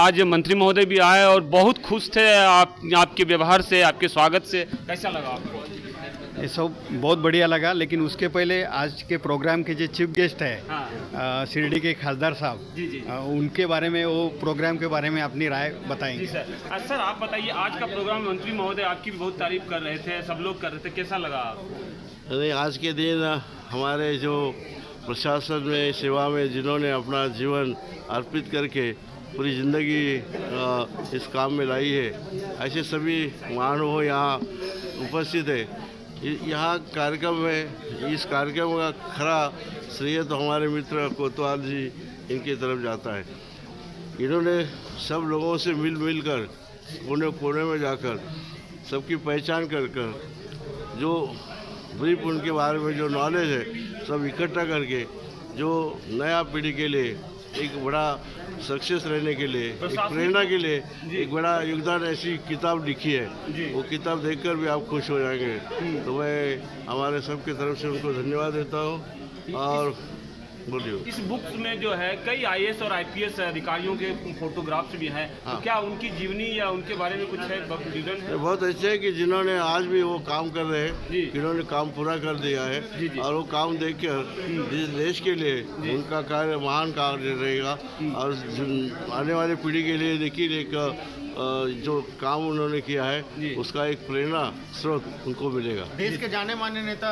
आज मंत्री महोदय भी आए और बहुत खुश थे आपके व्यवहार से, आपके स्वागत से। कैसा लगा आपको? ये सब बहुत बढ़िया लगा, लेकिन उसके पहले आज के प्रोग्राम के जो चीफ गेस्ट है शिरडी के खासदार साहब जी जी उनके बारे में, वो प्रोग्राम के बारे में अपनी राय बताएंगे। जी सर। सर आप बताइए, आज का प्रोग्राम मंत्री महोदय आपकी भी बहुत तारीफ कर रहे थे, सब लोग कर रहे थे, कैसा लगा आपको? अरे आज के दिन हमारे जो प्रशासन में सेवा में जिन्होंने अपना जीवन अर्पित करके पूरी ज़िंदगी इस काम में लाई है, ऐसे सभी महानुभाव यहाँ उपस्थित है। यहाँ कार्यक्रम में, इस कार्यक्रम का खरा श्रेय तो हमारे मित्र कोतवाल जी इनकी तरफ जाता है। इन्होंने सब लोगों से मिल कर कोने कोने में जाकर सबकी पहचान कर जो ब्रीफ उनके बारे में जो नॉलेज है सब इकट्ठा करके जो नया पीढ़ी के लिए एक बड़ा सक्सेस रहने के लिए, एक प्रेरणा के लिए एक बड़ा योगदान ऐसी किताब लिखी है। वो किताब देखकर भी आप खुश हो जाएंगे। तो मैं हमारे सबकी तरफ से उनको धन्यवाद देता हूँ। और बोलिए, इस बुक में जो है कई आईएएस और आईपीएस अधिकारियों के फोटोग्राफ्स भी हैं। तो क्या उनकी जीवनी या उनके बारे में कुछ है, विवरण है? बहुत अच्छे है कि जिन्होंने आज भी वो काम कर रहे हैं, जिन्होंने काम पूरा कर दिया है और वो काम देखकर इस देश के लिए उनका कार्य महान कार्य रहेगा। और आने वाली पीढ़ी के लिए देखिए एक जो काम उन्होंने किया है उसका एक प्रेरणा स्रोत उनको मिलेगा। देश के जाने माने नेता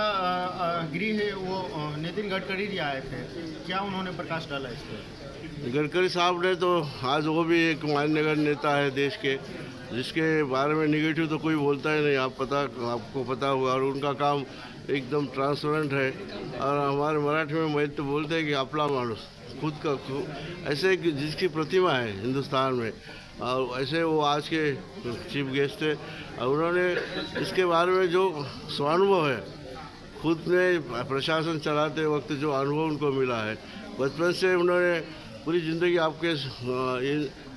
गृह है वो नितिन गडकरी जी आए थे, क्या उन्होंने प्रकाश डाला इस पर? गडकरी साहब ने तो आज वो भी एक मान्यगण्य नेता है देश के, जिसके बारे में निगेटिव तो कोई बोलता ही नहीं। आपको पता होगा। और उनका काम एकदम ट्रांसपेरेंट है। और हमारे मराठी में मैं तो बोलते हैं कि आपला मानुस, खुद का ऐसे जिसकी प्रतिमा है हिंदुस्तान में, और ऐसे वो आज के चीफ गेस्ट थे। और उन्होंने इसके बारे में जो स्वानुभव है, खुद ने प्रशासन चलाते वक्त जो अनुभव उनको मिला है, बचपन से उन्होंने पूरी ज़िंदगी आपके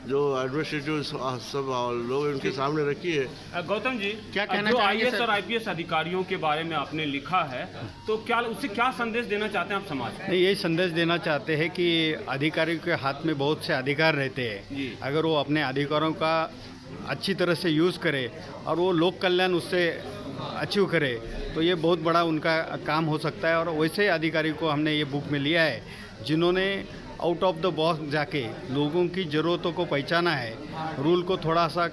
जो एडमिनिस्ट्रेटिव सब लोग उनके सामने रखी है। गौतम जी, क्या कहना जो चाहेंगे आईएएस और आईपीएस अधिकारियों के बारे में आपने लिखा है, तो क्या उससे क्या संदेश देना चाहते हैं आप समाज को? नहीं, यही संदेश देना चाहते हैं कि अधिकारियों के हाथ में बहुत से अधिकार रहते हैं। अगर वो अपने अधिकारों का अच्छी तरह से यूज़ करे और वो लोक कल्याण उससे अचीव करे तो ये बहुत बड़ा उनका काम हो सकता है। और वैसे अधिकारी को हमने ये बुक में लिया है जिन्होंने आउट ऑफ द बॉक्स जाके लोगों की ज़रूरतों को पहचाना है, रूल को थोड़ा सा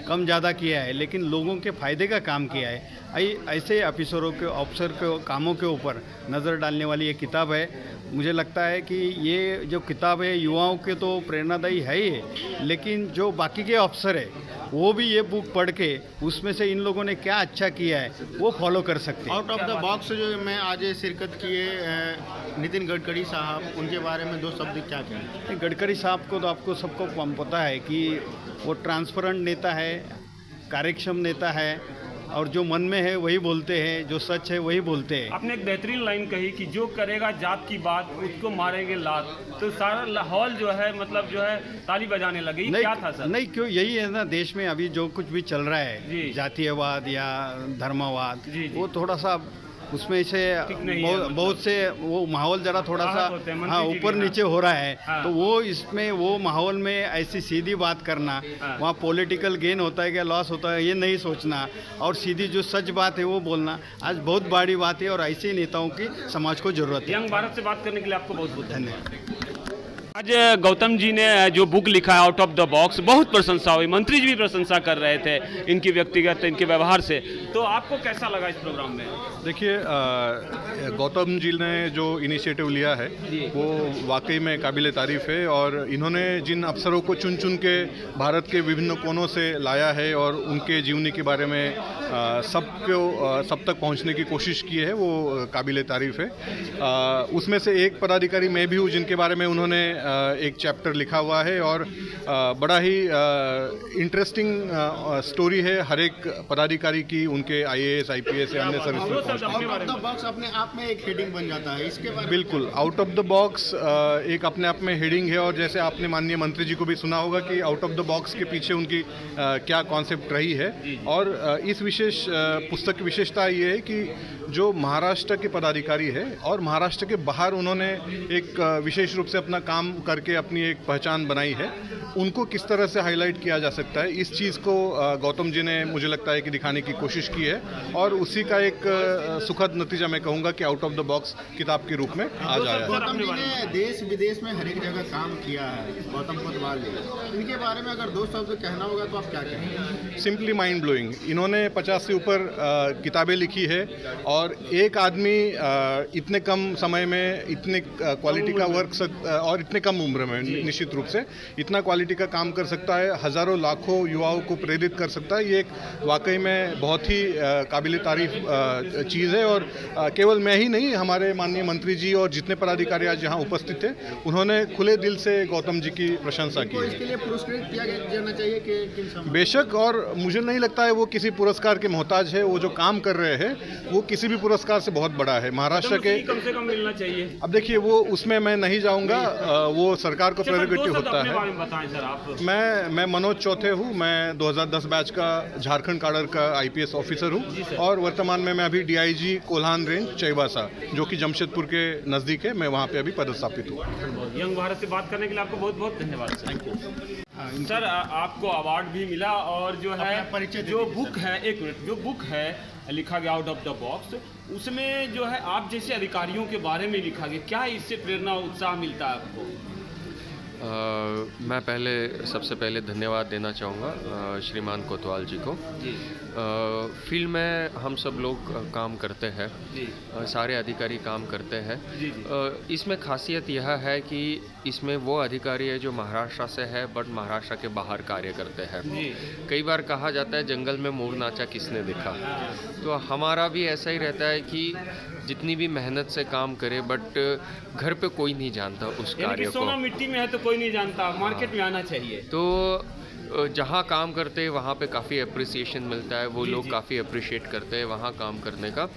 कम ज़्यादा किया है, लेकिन लोगों के फ़ायदे का काम किया है। ऐसे अफसरों के कामों के ऊपर नज़र डालने वाली ये किताब है। मुझे लगता है कि ये जो किताब है युवाओं के तो प्रेरणादायी है ही, लेकिन जो बाकी के अफसर है वो भी ये बुक पढ़ के उसमें से इन लोगों ने क्या अच्छा किया है वो फॉलो कर सकते हैं। आउट ऑफ द बॉक्स जो मैं आज शिरकत किए नितिन गडकरी साहब, उनके बारे में दो शब्द क्या कहें? गडकरी साहब को तो आपको सबको पता है कि वो ट्रांसपेरेंट नेता है, कार्यक्षम नेता है, और जो मन में है वही बोलते हैं, जो सच है वही बोलते हैं। आपने एक बेहतरीन लाइन कही कि जो करेगा जात की बात उसको मारेंगे लात, तो सारा लाहौल जो है मतलब जो है ताली बजाने लगे। क्या था सर? नहीं, क्यों, यही है ना देश में अभी जो कुछ भी चल रहा है, जातीयवाद या धर्मवाद, वो थोड़ा सा उसमें से बहुत से वो माहौल जरा थोड़ा सा ऊपर नीचे हो रहा है। तो वो इसमें वो माहौल में ऐसी सीधी बात करना, वहाँ पॉलिटिकल गेन होता है क्या लॉस होता है ये नहीं सोचना, और सीधी जो सच बात है वो बोलना आज बहुत बड़ी बात है। और ऐसे नेताओं की समाज को जरूरत है। यंग भारत से बात करने के लिए आपको बहुत बहुत धन्यवाद। आज गौतम जी ने जो बुक लिखा है आउट ऑफ द बॉक्स, बहुत प्रशंसा हुई, मंत्री जी भी प्रशंसा कर रहे थे इनकी व्यक्तिगत इनके व्यवहार से। तो आपको कैसा लगा इस प्रोग्राम में? देखिए, गौतम जी ने जो इनिशिएटिव लिया है वो वाकई में काबिल तारीफ़ है। और इन्होंने जिन अफसरों को चुन चुन के भारत के विभिन्न कोनों से लाया है और उनके जीवनी के बारे में सब तक पहुंचने की कोशिश की है, वो काबिल तारीफ़ है। उसमें से एक पदाधिकारी मैं भी हूँ जिनके बारे में उन्होंने एक चैप्टर लिखा हुआ है। और बड़ा ही इंटरेस्टिंग स्टोरी है हर एक पदाधिकारी की, उनके आईएएस, आईपीएस या अन्य सर्विस में। आउट ऑफ द बॉक्स अपने आप में एक हेडिंग बन जाता है, इसके बारे में बिल्कुल आउट ऑफ द बॉक्स एक अपने आप में हेडिंग है। और जैसे आपने माननीय मंत्री जी को भी सुना होगा कि आउट ऑफ द बॉक्स के पीछे उनकी क्या कॉन्सेप्ट रही है। और इस विशेष पुस्तक की विशेषता ये है कि जो महाराष्ट्र के पदाधिकारी है और महाराष्ट्र के बाहर उन्होंने एक विशेष रूप से अपना काम करके अपनी एक पहचान बनाई है, उनको किस तरह से हाईलाइट किया जा सकता है, इस चीज़ को गौतम जी ने मुझे लगता है कि दिखाने की कोशिश की है और उसी का एक सुखद नतीजा मैं कहूँगा कि आउट ऑफ द बॉक्स किताब के रूप में आज आया है। गौतम जी ने देश विदेश में हर एक जगह काम किया है, गौतम कोतवाल जी, इनके बारे में अगर दो शब्द कहना होगा तो आप क्या कहेंगे? Simply mind blowing. इन्होंने 50 से ऊपर किताबें लिखी है और एक आदमी इतने कम समय में इतने क्वालिटी का वर्क और इतने कम उम्र में निश्चित रूप से इतना क्वालिटी का काम कर सकता है, हज़ारों लाखों युवाओं को प्रेरित कर सकता है। ये एक वाकई में बहुत ही काबिल तारीफ चीज़ है और केवल मैं ही नहीं, हमारे माननीय मंत्री जी और जितने पदाधिकारी आज यहाँ उपस्थित थे, उन्होंने खुले दिल से गौतम जी की प्रशंसा की है। इसके लिए पुरस्कृत किया जाना चाहिए कि किन समय? बेशक, और मुझे नहीं लगता है वो किसी पुरस्कार के मोहताज है। वो जो काम कर रहे हैं वो किसी भी पुरस्कार से बहुत बड़ा है। महाराष्ट्र के कम से कम मिलना चाहिए। अब देखिए, वो उसमें मैं नहीं जाऊंगा, वो सरकार का प्रेरोगेटिव होता है। बताएं सर आप। मैं मनोज चौथे हूँ, मैं 2010 बैच का झारखंड काडर का IPS ऑफिसर हूँ और वर्तमान में मैं अभी DIG कोल्हान रेंज चैबासा, जो कि जमशेदपुर के नज़दीक है, मैं वहाँ पे अभी पदस्थापित हूँ। यंग भारत से बात करने के लिए आपको बहुत बहुत धन्यवाद सर। आपको अवार्ड भी मिला और जो है जो बुक है, एक मिनट, जो बुक है लिखा गया आउट ऑफ द बॉक्स, उसमें जो है आप जैसे अधिकारियों के बारे में लिखा गया, क्या इससे प्रेरणा उत्साह मिलता है आपको? मैं सबसे पहले धन्यवाद देना चाहूँगा श्रीमान कोतवाल जी को। फील्ड में हम सब लोग काम करते हैं, सारे अधिकारी काम करते हैं। इसमें खासियत यह है कि इसमें वो अधिकारी है जो महाराष्ट्र से है बट महाराष्ट्र के बाहर कार्य करते हैं। कई बार कहा जाता है जंगल में मोर नाचा किसने देखा, तो हमारा भी ऐसा ही रहता है कि जितनी भी मेहनत से काम करे बट घर पे कोई नहीं जानता उस कार्य को। सोना मिट्टी में है तो कोई नहीं जानता, मार्केट में आना चाहिए। तो जहाँ काम करते हैं वहाँ पे काफ़ी अप्रिसिएशन मिलता है, वो लोग काफ़ी अप्रिशिएट करते हैं वहाँ काम करने का,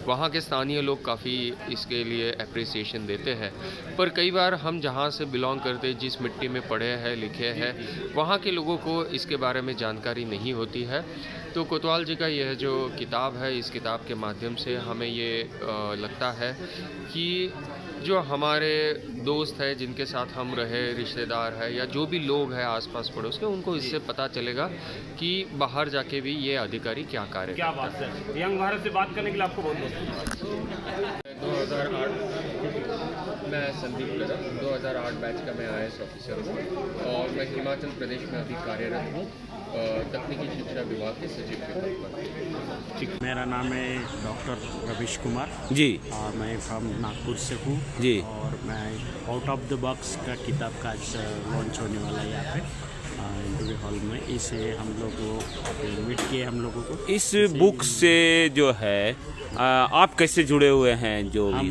वहाँ के स्थानीय लोग काफ़ी इसके लिए अप्रिसिएशन देते हैं। पर कई बार हम जहाँ से बिलोंग करते हैं, जिस मिट्टी में पढ़े हैं लिखे हैं, वहाँ के लोगों को इसके बारे में जानकारी नहीं होती है। तो कोतवाल जी का यह जो किताब है, इस किताब के माध्यम से हमें ये लगता है कि जो हमारे दोस्त हैं, जिनके साथ हम रहे, रिश्तेदार हैं या जो भी लोग हैं आसपास पड़ोस के, उनको इससे पता चलेगा कि बाहर जाके भी ये अधिकारी क्या कार्य क्या बात है। यंग भारत से बात करने के लिए आपको बहुत बहुत धन्यवाद। 2008 मैं संदीप कदम, 2008 बैच का मैं IAS ऑफिसर हूँ और मैं हिमाचल प्रदेश में अभी कार्यरत हूँ तकनीकी शिक्षा विभाग के सचिव के पद पर। मेरा नाम है डॉक्टर रविश कुमार जी और मैं फ्रॉम नागपुर से हूँ जी, और मैं आउट ऑफ द बॉक्स का किताब का आज लॉन्च होने वाला है यहाँ पे इंटरव्यू हॉल में। इसे हम लोग को इन्वाइट किए हम लोगों को। इस बुक से जो है आप कैसे जुड़े हुए हैं? जो हम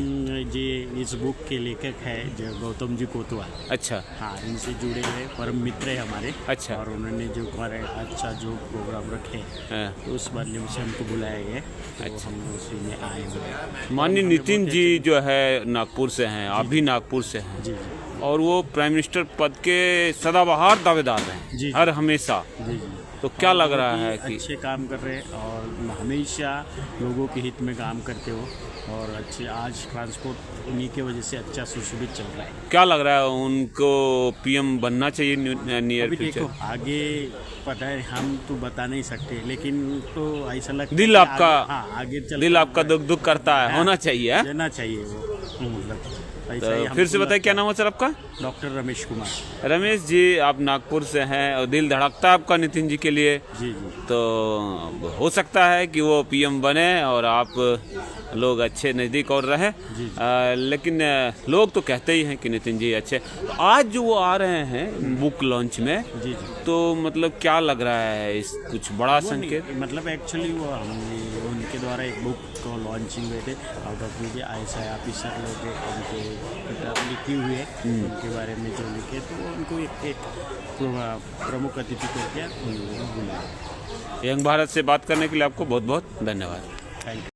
जी इस बुक के लेखक है जो गौतम जी कोतवाल। अच्छा, हाँ, इनसे जुड़े हुए परम मित्र है हमारे। अच्छा, और उन्होंने जो हमारे अच्छा जो प्रोग्राम रखे तो उस माध्यम से हमको बुलाया गया, तो हम उसी में आए हुए। माननीय नितिन जी जो है नागपुर से हैं, आप भी नागपुर से हैं जी और वो प्राइम मिनिस्टर पद के सदाबहार दावेदार हैं जी हर हमेशा। जी। तो क्या लग रहा है कि अच्छे काम कर रहे हैं और हमेशा लोगों के हित में काम करते हो और अच्छे आज ट्रांसपोर्ट उन्हीं की वजह से अच्छा सुशोभित चल रहा है। क्या लग रहा है उनको PM बनना चाहिए नियर फ्यूचर? देखो आगे पता है, हम तो बता नहीं सकते, लेकिन तो ऐसा लगता है दिल आपका आगे चल दिल आपका दुख करता है, होना चाहिए। देना चाहिए वो मतलब। तो फिर से बताइए क्या नाम है सर आपका? डॉक्टर रमेश कुमार। रमेश जी, आप नागपुर से हैं और दिल धड़कता है आपका नितिन जी के लिए। जी जी। तो हो सकता है कि वो PM बने और आप लोग अच्छे नज़दीक और रहे। लेकिन लोग तो कहते ही हैं कि नितिन जी अच्छे। तो आज जो वो आ रहे हैं बुक लॉन्च में, जी तो मतलब क्या लग रहा है, इस कुछ बड़ा संकेत? मतलब एक्चुअली वो हमने उनके द्वारा एक बुक को लॉन्चिंग हुए थे, out of the IAS officer लोग उनके किताब लिखी हुई है, उनके बारे में जो लिखे, तो उनको एक प्रमुख अतिथि करके उन्होंने बुलाया। यंग भारत से बात करने के लिए आपको बहुत बहुत धन्यवाद। Thank you.